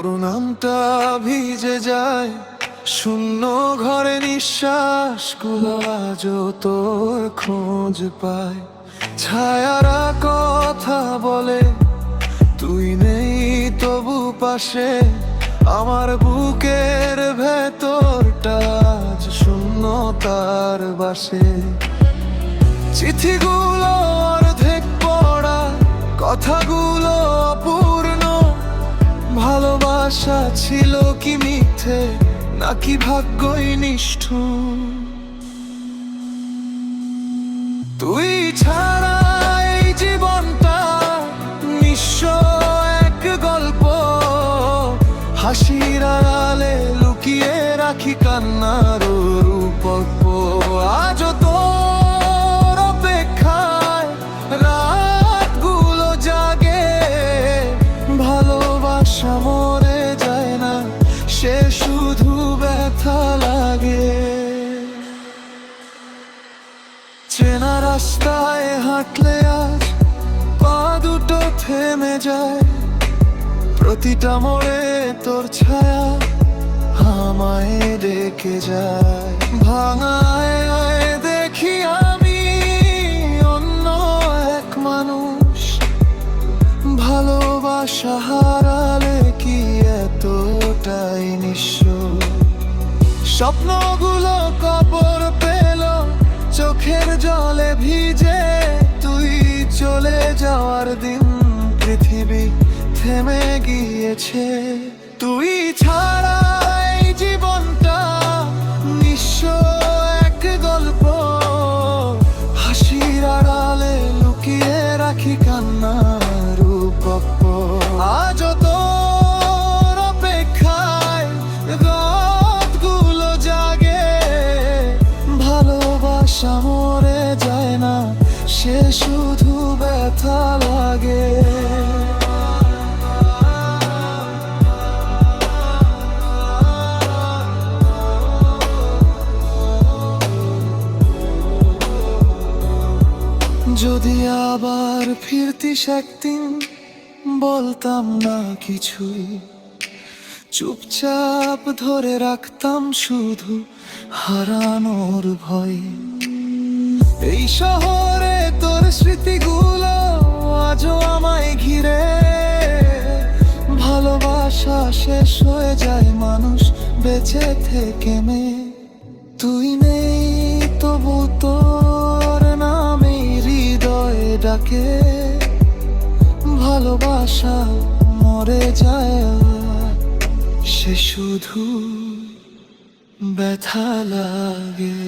তোর নামটা ভিজে যায় শূন্য ঘরে, নিঃশ্বাসগুলো আজও তোর খোঁজ পায়। ছায়ারা কথা বলে তুই নেই তবু পাশে, আমার বুকের ভেতরটা আজ শূন্যতার বাসে। চিঠিগুলো অর্ধেক পড়া, কথাগুলো অপূর্ণ, ভালোবাসা ছিল কি মিথ্যে নাকি ভাগ্যই নিষ্ঠুর। তুই ছাড়া এই জীবনটা নিঃস্ব এক গল্প, হাসির আড়ালে লুকিয়ে রাখি কান্নার রূপক। আজও তোর অপেক্ষায় রাতগুলো জাগে, ভালোবাসা মরে যায় না, সে শুধু ব্যথা লাগে। চেনা রাস্তায় হাঁটলে আজ পা দুটো থেমে যায়, প্রতিটা মোড়ে তোর ছায়া আমায় ডেকে যায়। ভাঙায় দেখি আমি অন্য এক মানুষ, ভালোবাসা হারালে কি এতটাই নিঃস্ব। স্বপ্নগুলো কবর পেল চোখের জলে ভিজে, তুই চলে যাওয়ার দিন পৃথিবী থেমে গিয়েছে। তুই ছাড়া এই জীবনটা নিঃস্ব এক গল্প, হাসির আড়ালে লুকিয়ে রাখি কান্নার রূপক। আজও তোর অপেক্ষায় রাতগুলো জাগে, ভালোবাসা মরে যায় না, সে শুধু ব্যথা লাগে। যদি আবার ফিরতিস একদিন বলতাম না কিছুই, চুপচাপ ধরে রাখতাম শুধু হারানোর ভয়। এই শহরে তোর স্মৃতিগুলো আজও আমায় ঘিরে, ভালোবাসা শেষ হয়ে যায় মানুষ বেঁচে থেকে মে। তুই নেই তবু তোর নামে হৃদয়ে ডাকে, ভালোবাসা মরে যায় সে শুধু ব্যথা লাগে।